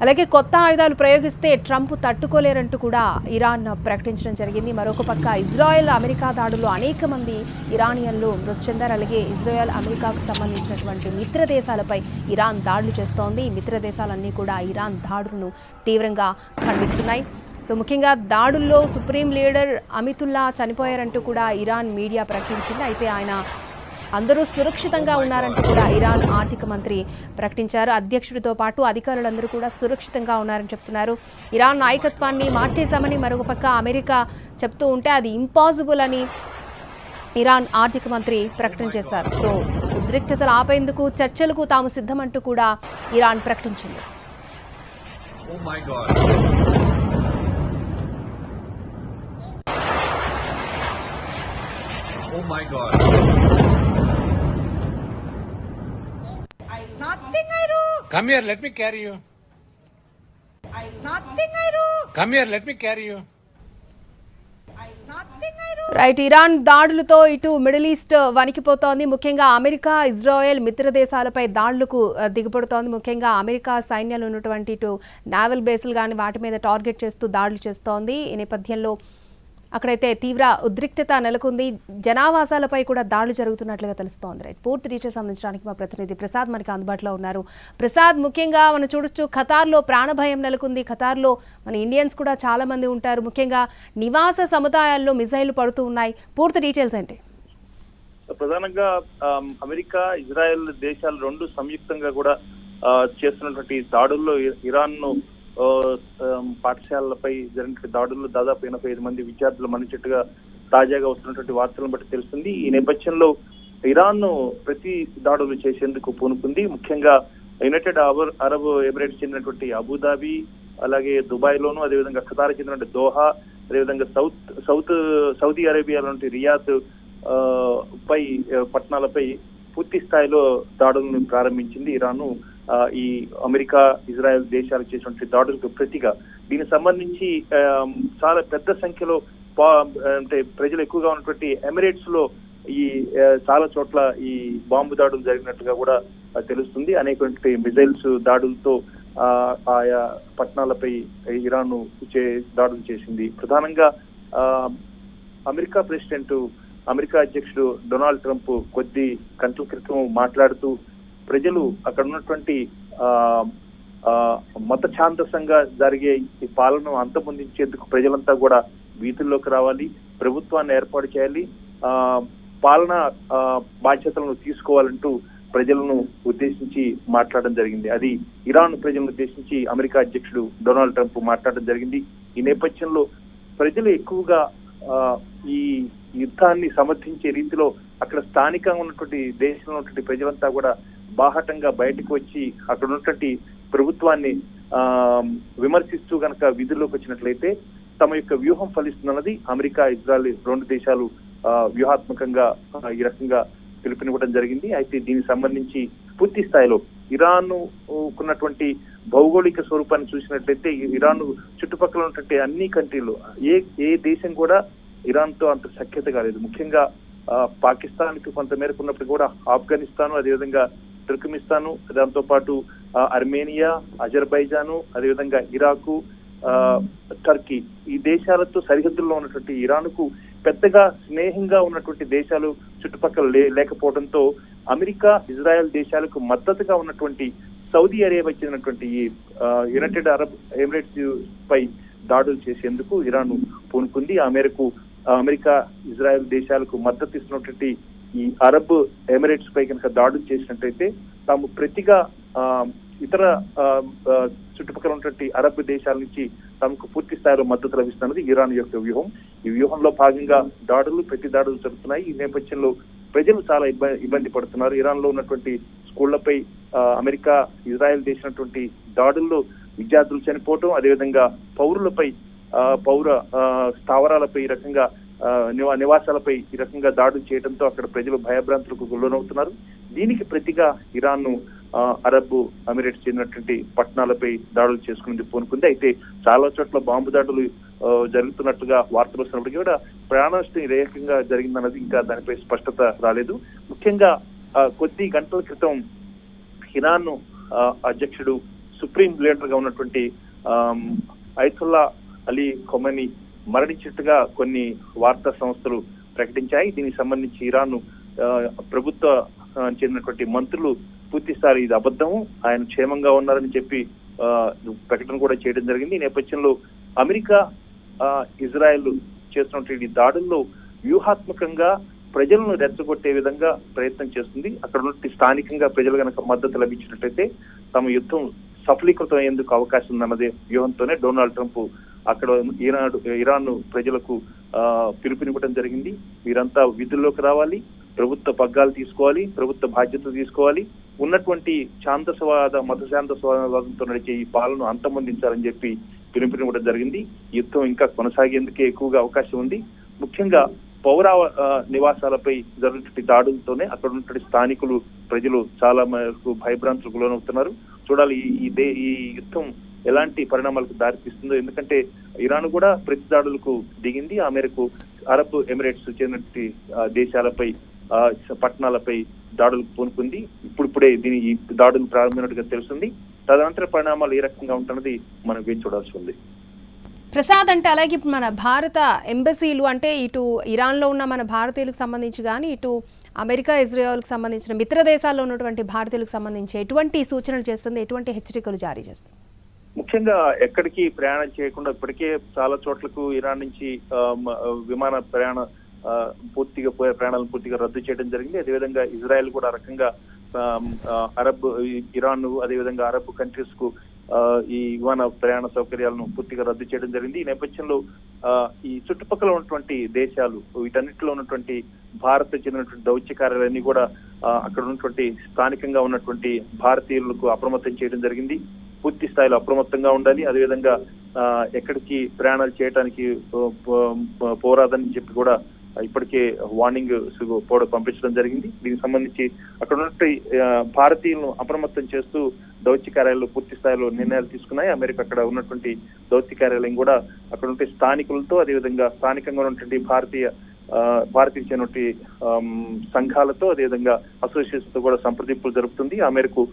అలాగే కొత్త ఆయుధాలు ప్రయోగిస్తే ట్రంప్ తట్టుకోలేరంటూ కూడా ఇరాన్ ప్రకటించడం జరిగింది. మరొక పక్క ఇజ్రాయెల్ అమెరికా దాడుల్లో అనేక మంది ఇరానియన్లు మృతి చెందారు. అలాగే ఇజ్రాయెల్ అమెరికాకు సంబంధించినటువంటి మిత్ర దేశాలపై ఇరాన్ దాడులు చేస్తోంది. ఈ మిత్ర దేశాలన్నీ కూడా ఇరాన్ దాడులను తీవ్రంగా ఖండిస్తున్నాయి. సో ముఖ్యంగా దాడుల్లో సుప్రీం లీడర్ అమితుల్లా చనిపోయారంటూ కూడా ఇరాన్ మీడియా ప్రకటించింది. అయితే ఆయన అందరూ సురక్షితంగా ఉన్నారంటూ కూడా ఇరాన్ ఆర్థిక మంత్రి ప్రకటించారు. అధ్యక్షుడితో పాటు అధికారులందరూ కూడా సురక్షితంగా ఉన్నారని చెప్తున్నారు. ఇరాన్ నాయకత్వాన్ని మార్చేశామని మరొక పక్క అమెరికా చెప్తూ ఉంటే అది ఇంపాసిబుల్ అని ఇరాన్ ఆర్థిక మంత్రి ప్రకటన చేశారు. సో ఉద్రిక్తతలు ఆపేందుకు చర్చలకు తాము సిద్ధమంటూ కూడా ఇరాన్ ప్రకటించింది. Oh my God. Nothing I do. Come here, let me carry you. Nothing I do. Come here, let me carry you. Nothing I do. Right, Iran దాడులతో ఇటు మిడిల్ ఈస్ట్ వణికిపోతోంది. ముఖ్యంగా అమెరికా ఇజ్రాయెల్ మిత్ర దేశాలపై దాడులకు దిగబడుతోంది. ముఖ్యంగా America సైన్యాలు ఉన్నటువంటి ఇటు naval బేసులు కానీ వాటి మీద టార్గెట్ చేస్తూ దాడులు చేస్తోంది. ఈ నేపథ్యంలో అక్కడైతే తీవ్ర ఉద్రిక్తత నెలకొంది. జనావాసాలపై కూడా దాడులు జరుగుతున్నట్లుగా తెలుస్తోంది. రైట్, పూర్తి డీటెయిల్స్ అందించడానికి మా ప్రతినిధి ప్రసాద్ మనకి అందుబాటులో ఉన్నారు. ప్రసాద్, ముఖ్యంగా మనం చూడొచ్చు ఖతార్లో ప్రాణభయం నెలకొంది. ఖతార్లో మన ఇండియన్స్ కూడా చాలా మంది ఉంటారు. ముఖ్యంగా నివాస సముదాయాల్లో మిసైళ్లు పడుతూ ఉన్నాయి. పూర్తి డీటెయిల్స్ ఏంటి? ప్రధానంగా అమెరికా ఇజ్రాయెల్ దేశాలు రెండు సంయుక్తంగా కూడా చేస్తున్నటువంటి దాడుల్లో ఇరాన్ ను పాఠశాలలపై జరిగిన దాడుల్లో దాదాపు 85 మంది విద్యార్థులు మరణించినట్టుగా తాజాగా వస్తున్నటువంటి వార్తలను బట్టి తెలుస్తుంది. ఈ నేపథ్యంలో ఇరాన్ ప్రతి దాడులు చేసేందుకు పూనుకుంది. ముఖ్యంగా యునైటెడ్ అరబ్ ఎమిరేట్స్ చెందినటువంటి అబుదాబి, అలాగే దుబాయ్ లోను, అదేవిధంగా ఖతార్ చెందినటువంటి దోహా, అదేవిధంగా సౌదీ అరేబియాలోని రియాద్ పై పట్టణాలపై పూర్తి స్థాయిలో దాడులను ప్రారంభించింది ఇరాన్. ఈ అమెరికా ఇజ్రాయెల్ దేశాలు చేసినటువంటి దాడులకు ప్రతిగా దీనికి సంబంధించి చాలా పెద్ద సంఖ్యలో అంటే ప్రజలు ఎక్కువగా ఉన్నటువంటి ఎమిరేట్స్ లో ఈ చాలా చోట్ల ఈ బాంబు దాడులు జరిగినట్టుగా కూడా తెలుస్తుంది. అనేక మిజైల్స్ దాడులతో ఆయా పట్టణాలపై ఇరాన్ దాడులు చేసింది. ప్రధానంగా అమెరికా అధ్యక్షుడు డొనాల్డ్ ట్రంప్ కొద్ది గంటల క్రితం మాట్లాడుతూ ప్రజలు అక్కడ ఉన్నటువంటి మత ఛాందసంగా జరిగే ఈ పాలన అంతమొందించేందుకు ప్రజలంతా కూడా వీధుల్లోకి రావాలి, ప్రభుత్వాన్ని ఏర్పాటు చేయాలి, పాలనా బాధ్యతలను తీసుకోవాలంటూ ప్రజలను ఉద్దేశించి మాట్లాడడం జరిగింది. అది ఇరాన్ ప్రజలను ఉద్దేశించి అమెరికా అధ్యక్షుడు డొనాల్డ్ ట్రంప్ మాట్లాడడం జరిగింది. ఈ నేపథ్యంలో ప్రజలు ఎక్కువగా ఈ యుద్ధాన్ని సమర్థించే రీతిలో అక్కడ స్థానికంగా ఉన్నటువంటి దేశంలో ఉన్నటువంటి ప్రజలంతా కూడా బాహటంగా బయటకు వచ్చి అక్కడ ఉన్నటువంటి ప్రభుత్వాన్ని విమర్శిస్తూ గనక విధుల్లోకి వచ్చినట్లయితే తమ యొక్క వ్యూహం ఫలిస్తుందన్నది అమెరికా ఇజ్రాయెల్ రెండు దేశాలు వ్యూహాత్మకంగా ఈ రకంగా పిలుపునివ్వడం జరిగింది. అయితే దీనికి సంబంధించి పూర్తి స్థాయిలో ఇరాన్ ఉన్నటువంటి భౌగోళిక స్వరూపాన్ని చూసినట్లయితే ఇరాన్ చుట్టుపక్కల ఉన్నటువంటి అన్ని కంట్రీలు ఏ దేశం కూడా ఇరాన్ తో అంత సఖ్యత కాలేదు. ముఖ్యంగా పాకిస్తాన్ కి కొంత మేరకు ఉన్నప్పుడు కూడా ఆఫ్ఘనిస్తాను, అదేవిధంగా తుర్కమిస్తాను, దాంతో పాటు అర్మేనియా, అజర్బైజాను, అదేవిధంగా ఇరాకు, టర్కీ ఈ దేశాలతో సరిహద్దుల్లో ఉన్నటువంటి ఇరాన్ కు పెద్దగా స్నేహంగా ఉన్నటువంటి దేశాలు చుట్టుపక్కల లేకపోవడంతో అమెరికా ఇజ్రాయెల్ దేశాలకు మద్దతుగా ఉన్నటువంటి సౌదీ అరేబియా చెందినటువంటి ఈ యునైటెడ్ అరబ్ ఎమిరేట్స్ పై దాడులు చేసేందుకు ఇరాన్ పూనుకుంది. ఆ మేరకు అమెరికా ఇజ్రాయెల్ దేశాలకు మద్దతు ఇస్తున్నటువంటి ఈ అరబ్ ఎమిరేట్స్ పై కనుక దాడులు చేసినట్టయితే తాము ప్రతిగా ఇతర చుట్టుపక్కల ఉన్నటువంటి అరబ్ దేశాల నుంచి తమకు పూర్తి స్థాయిలో మద్దతు లభిస్తున్నది ఇరాన్ యొక్క వ్యూహం. ఈ వ్యూహంలో భాగంగా ప్రతి దాడులు జరుగుతున్నాయి. ఈ నేపథ్యంలో ప్రజలు చాలా ఇబ్బంది పడుతున్నారు. ఇరాన్ లో ఉన్నటువంటి స్కూళ్లపై అమెరికా ఇజ్రాయెల్ చేసినటువంటి దాడుల్లో విద్యార్థులు చనిపోవటం, అదేవిధంగా పౌరులపై పౌర స్థావరాలపై ఈ రకంగా నివాసాలపై ఈ రకంగా దాడులు చేయడంతో అక్కడ ప్రజలు భయభ్రాంతులకు లోనవుతున్నారు. దీనికి ప్రతిగా ఇరాన్ అరబ్ ఎమిరేట్స్ చెందినటువంటి పట్టణాలపై దాడులు చేసుకునేందుకు పూనుకుంది. అయితే చాలా చోట్ల బాంబు దాడులు జరుగుతున్నట్టుగా వార్తలు వస్తున్నప్పటికీ కూడా ప్రాణ నష్టం ఏ రకంగా జరిగిందన్నది ఇంకా దానిపై స్పష్టత రాలేదు. ముఖ్యంగా కొద్ది గంటల క్రితం ఇరాన్ అధ్యక్షుడు సుప్రీం లీడర్ గా ఉన్నటువంటి ఐతుల్లా అలీ ఖొమైనీ మరణించినట్టుగా కొన్ని వార్తా సంస్థలు ప్రకటించాయి. దీనికి సంబంధించి ఇరాన్ ప్రభుత్వ చెందినటువంటి మంత్రులు పూర్తిస్థాయి ఇది అబద్ధము, ఆయన క్షేమంగా ఉన్నారని చెప్పి ప్రకటన కూడా చేయడం జరిగింది. ఈ నేపథ్యంలో అమెరికా ఇజ్రాయెల్ చేస్తున్నటువంటి దాడుల్లో వ్యూహాత్మకంగా ప్రజలను రెచ్చగొట్టే విధంగా ప్రయత్నం చేస్తుంది. అక్కడ ఉన్నటువంటి స్థానికంగా ప్రజలు కనుక మద్దతు లభించినట్లయితే తమ యుద్ధం సఫలీకృతం అయ్యేందుకు అవకాశం ఉందన్నదే వ్యూహంతోనే డొనాల్డ్ ట్రంప్ అక్కడ ఇరాన్ ప్రజలకు పిలుపునివ్వడం జరిగింది. వీరంతా విధుల్లోకి రావాలి, ప్రభుత్వ పగ్గాలు తీసుకోవాలి, ప్రభుత్వ బాధ్యతలు తీసుకోవాలి, ఉన్నటువంటి ఛాందసవాద మత ఛాందసవాదంతో నడిచే ఈ పాలన అంతమొందించాలని చెప్పి పిలుపునివ్వడం జరిగింది. యుద్ధం ఇంకా కొనసాగేందుకే ఎక్కువగా అవకాశం ఉంది. ముఖ్యంగా పౌర నివాసాలపై జరుగుతున్న దాడులతోనే అక్కడ ఉన్నటువంటి స్థానికులు ప్రజలు చాలా మేరకు భయభ్రాంతులకు లోనవుతున్నారు. చూడాలి ఈ యుద్ధం ఎలాంటి పరిణామాలకు దారితీస్తుందో. ఎందుకంటే ఇరాన్ కూడా ప్రతి దాడులకు దిగింది. ఆ మేరకు అరబ్ ఎమిరేట్స్ చెందినటువంటి దేశాలపై పట్టణాలపై దాడులకు పూనుకుంది. ఇప్పుడిప్పుడే ఈ దాడులు ప్రారంభమైనట్టుగా తెలుస్తుంది. తదనంతర పరిణామాలు ఏ రకంగా ఉంటున్నది మనం వేచి చూడాల్సి ఉంది. ప్రసాద్, అంటే అలాగే మన భారత ఎంబసీలు, అంటే ఇటు ఇరాన్లో ఉన్న మన భారతీయులకు సంబంధించి కానీ ఇటు అమెరికా ఇజ్రాయెల్కి సంబంధించిన మిత్ర దేశాల్లో ఉన్నటువంటి భారతీయులకు సంబంధించి ఎటువంటి సూచనలు చేస్తుంది, ఎటువంటి హెచ్చరికలు జారీ చేస్తుంది? ముఖ్యంగా ఎక్కడికి ప్రయాణం చేయకుండా ఇప్పటికే చాలా చోట్లకు ఇరాన్ నుంచి విమాన ప్రయాణాలను పూర్తిగా రద్దు చేయడం జరిగింది. అదేవిధంగా ఇజ్రాయెల్ కూడా రకంగా అరబ్ ఇరాన్ అదేవిధంగా అరబ్ కంట్రీస్ కు ఈ విమాన ప్రయాణ సౌకర్యాలను పూర్తిగా రద్దు చేయడం జరిగింది. ఈ నేపథ్యంలో ఈ చుట్టుపక్కల ఉన్నటువంటి దేశాలు వీటన్నిటిలో ఉన్నటువంటి భారత చెందినటువంటి దౌత్య కార్యాలయాన్ని కూడా అక్కడ ఉన్నటువంటి స్థానికంగా ఉన్నటువంటి భారతీయులకు అప్రమత్తం చేయడం జరిగింది. పూర్తి స్థాయిలో అప్రమత్తంగా ఉండాలి. అదేవిధంగా ఎక్కడికి ప్రయాణాలు చేయడానికి పోరాదని చెప్పి కూడా ఇప్పటికే వార్నింగ్ పంపించడం జరిగింది. దీనికి సంబంధించి అక్కడ ఉన్నటువంటి భారతీయులను అప్రమత్తం చేస్తూ దౌత్య కార్యాలయాలు పూర్తి స్థాయిలో నిర్ణయాలు తీసుకున్నాయి. అమెరికా అక్కడ ఉన్నటువంటి దౌత్య కార్యాలయం కూడా అక్కడ ఉంటే స్థానికులతో అదేవిధంగా స్థానికంగా ఉన్నటువంటి భారతీయ చెందినటువంటి సంఘాలతో అదేవిధంగా అసోసియేషన్స్ తో కూడా సంప్రదింపులు జరుపుతుంది. ఆ మేరకు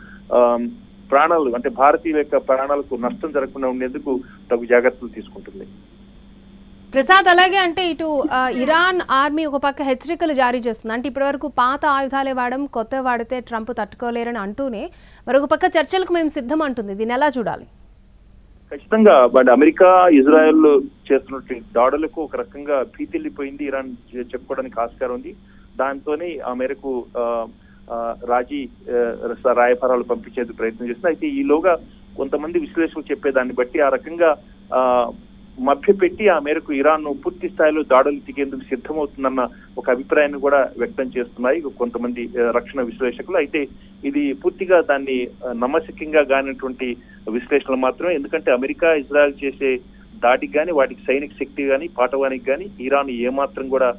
ప్రాణాలు అంటే భారతీయుల యొక్క ప్రాణాలకు నష్టం జరగకుండా ఉండేందుకు తగు జాగ్రత్తలు తీసుకుంటుంది. ప్రసాద్, అలాగే అంటే ఇటు ఇరాన్ ఆర్మీ ఒక పక్క హెచ్చరికలు జారీ చేస్తుంది. అంటే ఇప్పటివరకు పాత ఆయుధాలే వాడడం, కొత్త వాడితే ట్రంప్ తట్టుకోలేరని అంటూనే మరొక పక్క చర్చలకు మేము సిద్ధం అంటుంది. దీన్ని ఎలా చూడాలి? ఖచ్చితంగా అమెరికా ఇజ్రాయెల్ చేస్తున్నటువంటి దాడులకు ఒక రకంగా భీతిల్లిపోయింది ఇరాన్ చెప్పుకోవడానికి ఆస్కారం ఉంది. దాంతోనే ఆ మేరకు రాయబారాలు పంపించేందుకు ప్రయత్నం చేస్తుంది. అయితే ఈలోగా కొంతమంది విశ్లేషకులు చెప్పేదాన్ని బట్టి ఆ రకంగా మభ్యపెట్టి ఆ మేరకు ఇరాన్ పూర్తి స్థాయిలో దాడులు దిగేందుకు సిద్ధమవుతుందన్న ఒక అభిప్రాయాన్ని కూడా వ్యక్తం చేస్తున్నాయి కొంతమంది రక్షణ విశ్లేషకులు. అయితే ఇది పూర్తిగా దాన్ని నమ్మశక్యంగా కానిటువంటి విశ్లేషణలు మాత్రమే. ఎందుకంటే అమెరికా ఇజ్రాయెల్ చేసే దాడికి కానీ వాటికి సైనిక శక్తి కానీ పాఠవానికి కానీ ఇరాన్ ఏమాత్రం కూడా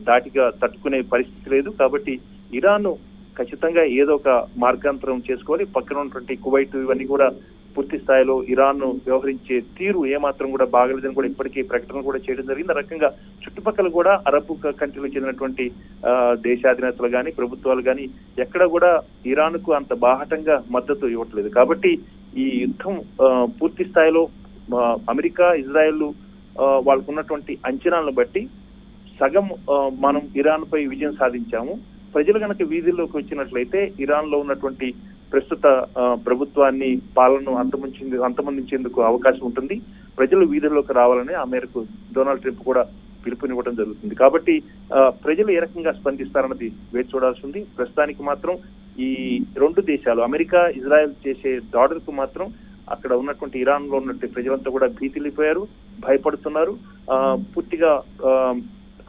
దాటిగా తట్టుకునే పరిస్థితి లేదు. కాబట్టి ఇరాన్ ఖచ్చితంగా ఏదో ఒక మార్గాంతరం చేసుకోవాలి. పక్కన ఉన్నటువంటి కువైట్ ఇవన్నీ కూడా పూర్తి స్థాయిలో ఇరాన్ వ్యవహరించే తీరు ఏమాత్రం కూడా బాగలేదని కూడా ఇప్పటికీ ప్రకటన కూడా చేయడం జరిగింది. ఆ రకంగా చుట్టుపక్కల కూడా అరబ్ కంట్రీలకు చెందినటువంటి దేశాధినేతలు కానీ ప్రభుత్వాలు కానీ ఎక్కడ కూడా ఇరాన్ కు అంత బాహటంగా మద్దతు ఇవ్వట్లేదు. కాబట్టి ఈ యుద్ధం పూర్తి స్థాయిలో అమెరికా ఇజ్రాయెల్ వాళ్ళకు ఉన్నటువంటి అంచనాలను బట్టి సగం మనం ఇరాన్ పై విజయం సాధించాము. ప్రజలు కనుక వీధుల్లోకి వచ్చినట్లయితే ఇరాన్ లో ఉన్నటువంటి ప్రస్తుత ప్రభుత్వాన్ని పాలనను అంతమొందించేందుకు అవకాశం ఉంటుంది. ప్రజలు వీధుల్లోకి రావాలని ఆ మేరకు డొనాల్డ్ ట్రంప్ కూడా పిలుపునివ్వడం జరుగుతుంది. కాబట్టి ప్రజలు ఏ రకంగా స్పందిస్తారన్నది వేచి చూడాల్సి ఉంది. ప్రస్తుతానికి మాత్రం ఈ రెండు దేశాలు అమెరికా ఇజ్రాయెల్ చేసే దాడులకు మాత్రం అక్కడ ఉన్నటువంటి ఇరాన్ లో ఉన్నటువంటి ప్రజలంతా కూడా భీతిల్లిపోయారు, భయపడుతున్నారు. పూర్తిగా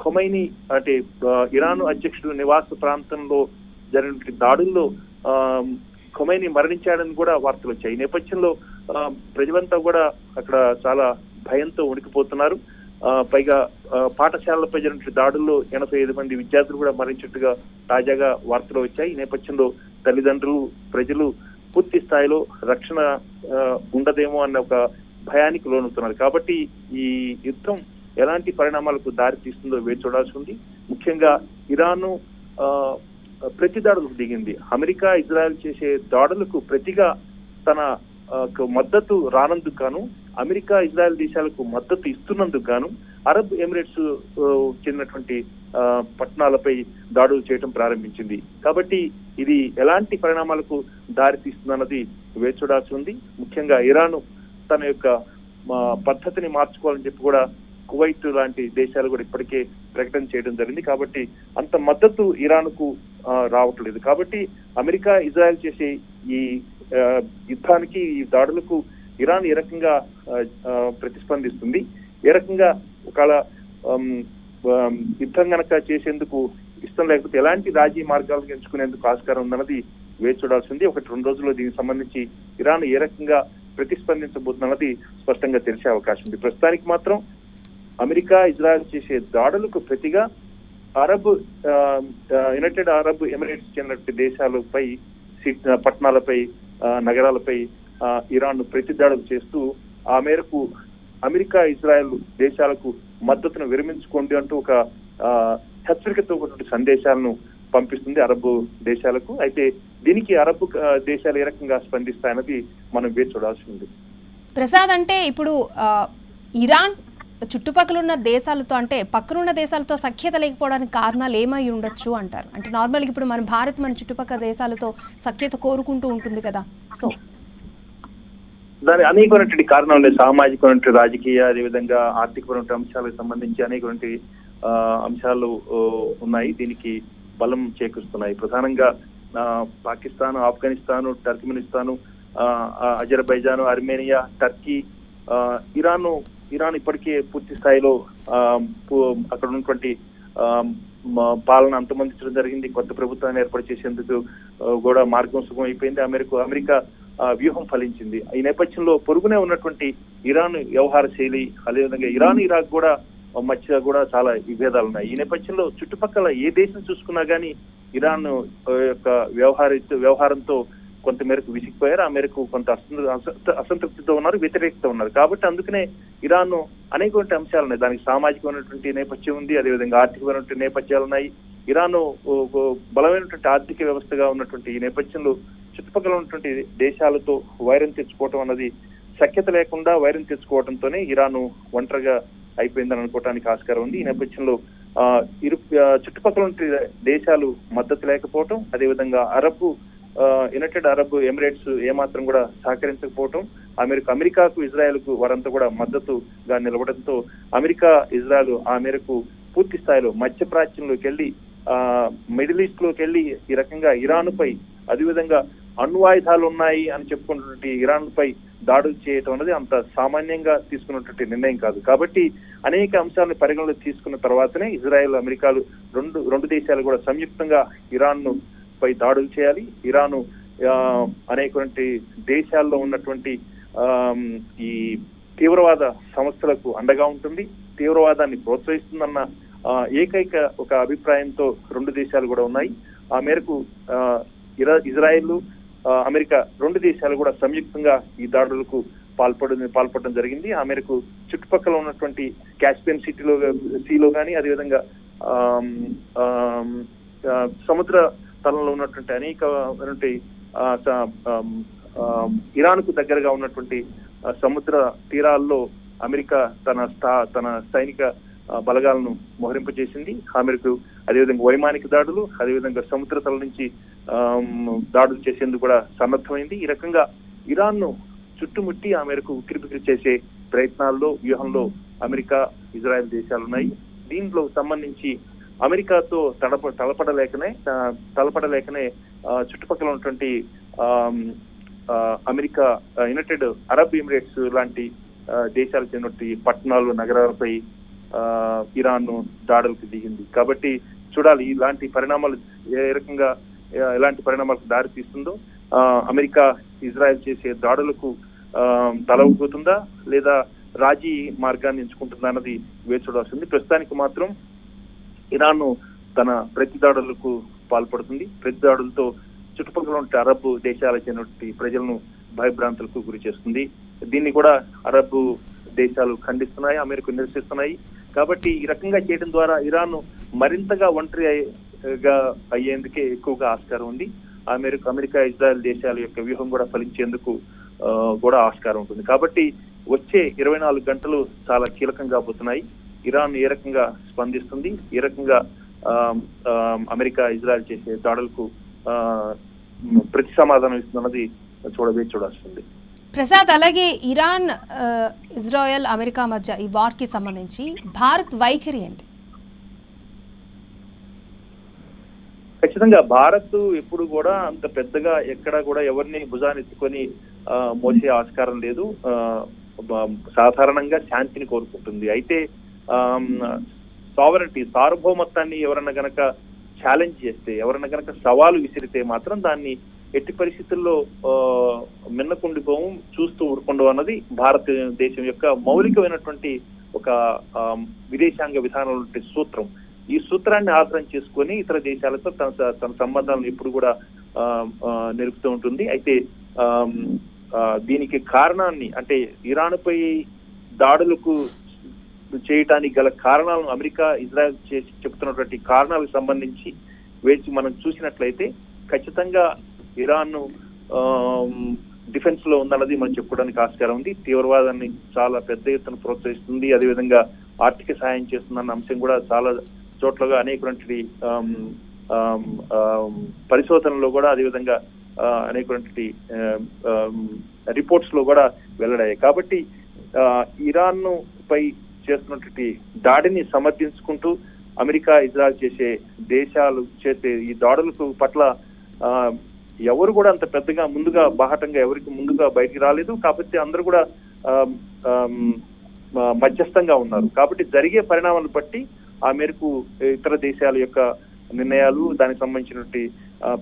ఖొమైనీ అంటే ఇరాన్ అధ్యక్షుడు నివాస ప్రాంతంలో జరిగిన దాడుల్లో ఖొమైనీ మరణించాడని కూడా వార్తలు వచ్చాయి. ఈ నేపథ్యంలో ప్రజలంతా కూడా అక్కడ చాలా భయంతో ఉనికిపోతున్నారు. పైగా పాఠశాలలపై జరిగిన దాడుల్లో 85 మంది విద్యార్థులు కూడా మరణించినట్టుగా తాజాగా వార్తలు వచ్చాయి. ఈ నేపథ్యంలో తల్లిదండ్రులు ప్రజలు పూర్తి స్థాయిలో రక్షణ ఉండదేమో అన్న ఒక భయానికి లోనవుతున్నారు. కాబట్టి ఈ యుద్ధం ఎలాంటి పరిణామాలకు దారి తీస్తుందో వేచి చూడాల్సి ఉంది. ముఖ్యంగా ఇరాన్ ప్రతి దాడులకు దిగింది. అమెరికా ఇజ్రాయెల్ చేసే దాడులకు ప్రతిగా తన మద్దతు రానందుకు గాను, అమెరికా ఇజ్రాయెల్ దేశాలకు మద్దతు ఇస్తున్నందుకు గాను అరబ్ ఎమిరేట్స్ చెందినటువంటి పట్టణాలపై దాడులు చేయడం ప్రారంభించింది. కాబట్టి ఇది ఎలాంటి పరిణామాలకు దారితీస్తుందన్నది వేచి చూడాల్సి ఉంది. ముఖ్యంగా ఇరాన్ తన యొక్క పద్ధతిని మార్చుకోవాలని చెప్పి కూడా కువైట్ లాంటి దేశాలు కూడా ఇప్పటికే ప్రకటన చేయడం జరిగింది. కాబట్టి అంత మద్దతు ఇరాన్కు రావట్లేదు. కాబట్టి అమెరికా ఇజ్రాయెల్ చేసే ఈ యుద్ధానికి, ఈ దాడులకు ఇరాన్ ఏ రకంగా ప్రతిస్పందిస్తుంది, ఏ రకంగా ఒకవేళ యుద్ధం గనక చేసేందుకు ఇష్టం లేకపోతే ఎలాంటి రాజీ మార్గాలను ఎంచుకునేందుకు ఆస్కారం ఉందన్నది వేచి చూడాల్సింది. 1-2 రోజుల్లో దీనికి సంబంధించి ఇరాన్ ఏ రకంగా ప్రతిస్పందించబోతున్నది స్పష్టంగా తెలిసే అవకాశం ఉంది. ప్రస్తుతానికి మాత్రం అమెరికా ఇజ్రాయెల్ చేసే దాడులకు ప్రతిగా యునైటెడ్ అరబ్ ఎమిరేట్స్ చెందిన దేశాలపై, పట్టణాలపై, నగరాలపై ఇరాన్ ప్రతి దాడులు చేస్తూ ఆ మేరకు అమెరికా ఇజ్రాయెల్ దేశాలకు మద్దతును విరమించుకోండి అంటూ ఒక హెచ్చరికతో కూడిన సందేశాలను పంపిస్తుంది అరబ్ దేశాలకు. అయితే దీనికి అరబ్ దేశాలు ఏ రకంగా స్పందిస్తాయన్నది మనం వేచి చూడాల్సి ఉంది. ప్రసాద్, అంటే ఇప్పుడు ఇరాన్ చుట్టుపక్కల ఉన్న దేశాలతో, అంటే పక్కనున్న దేశాలతో సఖ్యత లేకపోవడానికి కారణాలు ఏమై ఉండొచ్చు అంటారు? అంటే నార్మల్గా ఇప్పుడు మన భారత్ మన చుట్టుపక్కల దేశాలతో సఖ్యత కోరుకుంటూ ఉంటుంది కదా, సో దాని అనేకమైనటువంటి కారణాలు ఉన్నాయి. సామాజికమైనటువంటి, రాజకీయ, అదేవిధంగా ఆర్థికపరమైన అంశాలకు సంబంధించి అనేకమైనటువంటి అంశాలు ఉన్నాయి. దీనికి బలం చేకూరుస్తున్నాయి. ప్రధానంగా Pakistan, Afghanistan, Turkmenistan, Azerbaijan, Armenia, Turkey, Iran ఇప్పటికే పూర్తి స్థాయిలో అక్కడ ఉన్నటువంటి పాలన అంతమొందించడం జరిగింది. కొత్త ప్రభుత్వాన్ని ఏర్పాటు చేసేందుకు కూడా మార్గం సుగం అయిపోయింది. అమెరికా వ్యూహం ఫలించింది. ఈ నేపథ్యంలో పొరుగునే ఉన్నటువంటి ఇరాన్ వ్యవహార శైలి, అదేవిధంగా ఇరాన్, ఇరాక్ కూడా మధ్య కూడా చాలా విభేదాలు ఉన్నాయి. ఈ నేపథ్యంలో చుట్టుపక్కల ఏ దేశం చూసుకున్నా గానీ ఇరాన్ యొక్క వ్యవహారంతో కొంతమేరకు విసిగిపోయారు. ఆ మేరకు కొంత అసంతృప్తితో ఉన్నారు, వ్యతిరేకత ఉన్నారు. కాబట్టి అందుకనే ఇరాన్ అనేకటువంటి అంశాలు ఉన్నాయి. దానికి సామాజికమైనటువంటి నేపథ్యం ఉంది, అదేవిధంగా ఆర్థికమైనటువంటి నేపథ్యాలు ఉన్నాయి. ఇరాన్ బలమైనటువంటి ఆర్థిక వ్యవస్థగా ఉన్నటువంటి ఈ నేపథ్యంలో చుట్టుపక్కల ఉన్నటువంటి దేశాలతో వైరం తెచ్చుకోవటం అన్నది, సఖ్యత లేకుండా వైరం తెచ్చుకోవడంతోనే ఇరాన్ ఒంటరిగా అయిపోయిందని అనుకోవడానికి ఆస్కారం ఉంది. ఈ నేపథ్యంలో చుట్టుపక్కల దేశాలు మద్దతు లేకపోవటం, అదేవిధంగా యునైటెడ్ అరబ్ ఎమిరేట్స్ ఏమాత్రం కూడా సహకరించకపోవటం, అమెరికాకు ఇజ్రాయెల్కు వారంతా కూడా మద్దతుగా నిలవడంతో అమెరికా ఇజ్రాయెల్ ఆ మేరకు పూర్తి స్థాయిలో మధ్యప్రాచ్యంలోకి వెళ్లి, మిడిల్ ఈస్ట్ లోకి వెళ్లి ఈ రకంగా ఇరాన్ పై, అదేవిధంగా అణ్వాయుధాలు ఉన్నాయి అని చెప్పుకున్నటువంటి ఇరాన్ పై దాడులు చేయటం అనేది అంత సామాన్యంగా తీసుకున్నటువంటి నిర్ణయం కాదు. కాబట్టి అనేక అంశాలను పరిగణలోకి తీసుకున్న తర్వాతనే ఇజ్రాయెల్, అమెరికాలు రెండు దేశాలు కూడా సంయుక్తంగా ఇరాన్ పై దాడులు చేయాలి. ఇరాన్ అనేకటువంటి దేశాల్లో ఉన్నటువంటి ఈ తీవ్రవాద సంస్థలకు అండగా ఉంటుంది, తీవ్రవాదాన్ని ప్రోత్సహిస్తుందన్న ఏకైక ఒక అభిప్రాయంతో రెండు దేశాలు కూడా ఉన్నాయి. ఆ మేరకు ఇజ్రాయెల్, అమెరికా రెండు దేశాలు కూడా సంయుక్తంగా ఈ దాడులకు పాల్పడడం జరిగింది. ఆ మేరకు చుట్టుపక్కల ఉన్నటువంటి కాస్పియన్ సీలో కానీ, అదేవిధంగా సముద్ర తలంలో ఉన్నటువంటి అనేకటువంటి ఇరాన్ కు దగ్గరగా ఉన్నటువంటి సముద్ర తీరాల్లో అమెరికా తన సైనిక బలగాలను మోహరింపజేసింది. ఆ మేరకు అదేవిధంగా వైమానిక దాడులు, అదేవిధంగా సముద్ర తల నుంచి దాడులు చేసేందుకు కూడా సన్నద్ధమైంది. ఈ రకంగా ఇరాన్ ను చుట్టుముట్టి ఆ మేరకు ఉక్కిరిబిక్కిరి చేసే ప్రయత్నాల్లో, వ్యూహంలో అమెరికా, ఇజ్రాయెల్ దేశాలున్నాయి. దీంట్లో సంబంధించి అమెరికాతో తలపడలేకనే చుట్టుపక్కల ఉన్నటువంటి అమెరికా, యునైటెడ్ అరబ్ ఎమిరేట్స్ లాంటి దేశాలకు చెందినటువంటి పట్టణాలు, నగరాలపై ఇరాన్ దాడులకు దిగింది. కాబట్టి చూడాలి ఇలాంటి పరిణామాలు ఎలాంటి పరిణామాలకు దారి తీస్తుందో. అమెరికా ఇజ్రాయెల్ చేసే దాడులకు తలవబోతుందా లేదా రాజీ మార్గాన్ని ఎంచుకుంటుందా అన్నది వేచి చూడాల్సింది. ప్రస్తుతానికి మాత్రం ఇరాన్ తన ప్రతి దాడులకు పాల్పడుతుంది. ప్రతి దాడులతో చుట్టుపక్కల ఉంటే అరబ్ దేశాలకు చెందినటువంటి ప్రజలను భయభ్రాంతులకు గురి చేస్తుంది. దీన్ని కూడా అరబ్ దేశాలు ఖండిస్తున్నాయి, అమెరికా నిరసిస్తున్నాయి. కాబట్టి ఈ రకంగా చేయడం ద్వారా ఇరాన్ మరింతగా ఒంటరిగా అయ్యేందుకే ఎక్కువగా ఆస్కారం ఉంది. అమెరికా ఇజ్రాయెల్ దేశాల యొక్క వ్యూహం కూడా ఫలించేందుకు కూడా ఆస్కారం ఉంటుంది. కాబట్టి వచ్చే 24 గంటలు చాలా కీలకంగా పోతున్నాయి. ఇరాన్ ఏ రకంగా స్పందిస్తుంది, ఏ రకంగా అమెరికా ఇజ్రాయెల్ చేసే దాడులకు ప్రతి సమాధానం ఇస్తున్నది చూడాల్సింది. ప్రసాద్, అలాగే ఇరాన్, ఇజ్రాయెల్, అమెరికా మధ్య ఈ వార్ కి సంబంధించి భారత్ వైఖరి ఏంటి? ఖచ్చితంగా భారత్ ఎప్పుడు కూడా అంత పెద్దగా ఎక్కడ కూడా ఎవరిని భుజానెత్తుకొని మోసే ఆస్కారం లేదు. సాధారణంగా శాంతిని కోరుకుంటుంది. అయితే సార్వభౌమత్వాన్ని ఎవరన్నా గనక ఛాలెంజ్ చేస్తే, ఎవరన్నా గనక సవాలు విసిరితే మాత్రం దాన్ని ఎట్టి పరిస్థితుల్లో మిన్నకుండిపోవు, చూస్తూ ఊరుకుండవు అన్నది భారతదేశం యొక్క మౌలికమైనటువంటి ఒక విదేశాంగ విధానంలో సూత్రం. ఈ సూత్రాన్ని ఆధారం చేసుకొని ఇతర దేశాలతో తన సంబంధాలను ఎప్పుడు కూడా నిలుపుతూ ఉంటుంది. అయితే దీనికి కారణాన్ని, అంటే ఇరాన్పై దాడులకు చేయటానికి గల కారణాలను అమెరికా ఇజ్రాయెల్ చేసి చెబుతున్నటువంటి కారణాలకు సంబంధించి వేచి మనం చూసినట్లయితే ఖచ్చితంగా ఇరాన్ డిఫెన్స్ లో ఉందన్నది మనం చెప్పుకోవడానికి ఆస్కారం ఉంది. తీవ్రవాదాన్ని చాలా పెద్ద ఎత్తున ప్రోత్సహిస్తుంది, అదేవిధంగా ఆర్థిక సహాయం చేస్తుందన్న అంశం కూడా చాలా చోట్లగా అనేకటువంటి పరిశోధనలో కూడా, అదేవిధంగా అనేకటువంటి రిపోర్ట్స్ లో కూడా వెల్లడాయి. కాబట్టి ఇరాన్ పై చేస్తున్నటువంటి దాడిని సమర్థించుకుంటూ అమెరికా ఇజ్రాయెల్ చేసే దేశాలు చేసే ఈ దాడులకు పట్ల ఎవరు కూడా అంత పెద్దగా ముందుగా బాహటంగా ఎవరికి ముందుగా బయటికి రాలేదు. కాబట్టి అందరూ కూడా మధ్యస్థంగా ఉన్నారు. కాబట్టి జరిగే పరిణామాలను బట్టి ఆ మేరకు ఇతర దేశాల యొక్క నిర్ణయాలు, దానికి సంబంధించినటువంటి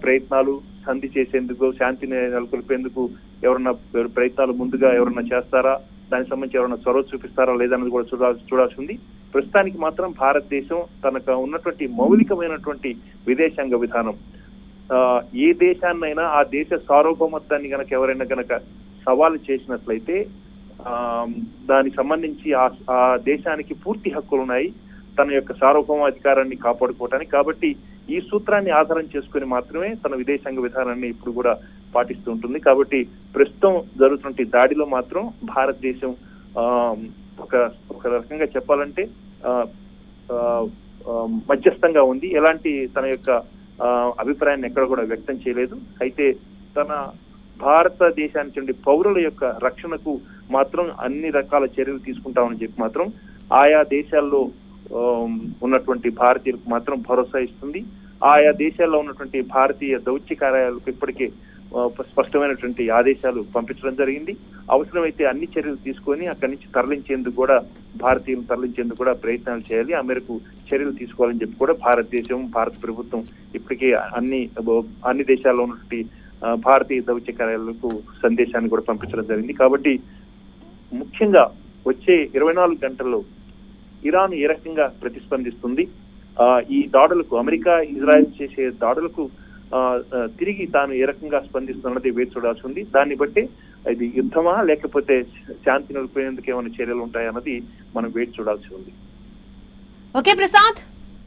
ప్రయత్నాలు, సంధి చేసేందుకు, శాంతిని నెలకొల్పేందుకు ఎవరన్నా ప్రయత్నాలు ముందుగా ఎవరన్నా చేస్తారా, దానికి సంబంధించి ఎవరన్నా చొరవ చూపిస్తారా లేదన్నది కూడా చూడాల్సి ఉంది. ప్రస్తుతానికి మాత్రం భారతదేశం తనకు ఉన్నటువంటి మౌలికమైనటువంటి విదేశాంగ విధానం, ఏ దేశాన్నైనా ఆ దేశ సార్వభౌమత్వాన్ని గనక ఎవరైనా గనక సవాలు చేసినట్లయితే దానికి సంబంధించి ఆ దేశానికి పూర్తి హక్కులు ఉన్నాయి తన యొక్క సార్వభౌమాధికారాన్ని కాపాడుకోవటానికి. కాబట్టి ఈ సూత్రాన్ని ఆధారం చేసుకుని మాత్రమే తన విదేశాంగ విధానాన్ని ఇప్పుడు కూడా పాటిస్తూ ఉంటుంది. కాబట్టి ప్రస్తుతం జరుగుతున్న దాడిలో మాత్రం భారతదేశం ఒక రకంగా చెప్పాలంటే మధ్యస్థంగా ఉంది. ఎలాంటి తన యొక్క అభిప్రాయాన్ని ఎక్కడ కూడా వ్యక్తం చేయలేదు. అయితే తన భారతదేశానికి చెందిన పౌరుల యొక్క రక్షణకు మాత్రం అన్ని రకాల చర్యలు తీసుకుంటామని చెప్పి మాత్రం ఆయా దేశాల్లో ఉన్నటువంటి భారతీయులకు మాత్రం భరోసా ఇస్తుంది. ఆయా దేశాల్లో ఉన్నటువంటి భారతీయ దౌత్య కార్యాలయాలకు ఇప్పటికే స్పష్టమైనటువంటి ఆదేశాలు పంపించడం జరిగింది. అవసరమైతే అన్ని చర్యలు తీసుకొని అక్కడి నుంచి తరలించేందుకు కూడా, భారతీయులను తరలించేందుకు కూడా ప్రయత్నాలు చేయాలి, ఆ మేరకు చర్యలు తీసుకోవాలని చెప్పి కూడా భారత ప్రభుత్వం ఇప్పటికే అన్ని దేశాల్లో ఉన్నటువంటి భారతీయ దౌత్య కార్యాలయాలకు సందేశాన్ని కూడా పంపించడం జరిగింది. కాబట్టి ముఖ్యంగా వచ్చే 24 గంటల్లో ఇరాన్ ఏ రకంగా ప్రతిస్పందిస్తుంది, ఈ దాడులకు, అమెరికా ఇజ్రాయెల్ చేసే దాడులకు తిరిగి తాను ఏ రకంగా స్పందిస్తున్నది వేచి చూడాల్సి ఉంది. దాన్ని బట్టి ఇది యుద్ధమా లేకపోతే శాంతి నెలకొనేందుకు ఏమైనా చర్యలు ఉంటాయన్నది మనం వేచి చూడాల్సి ఉంది. ఓకే ప్రసాద్.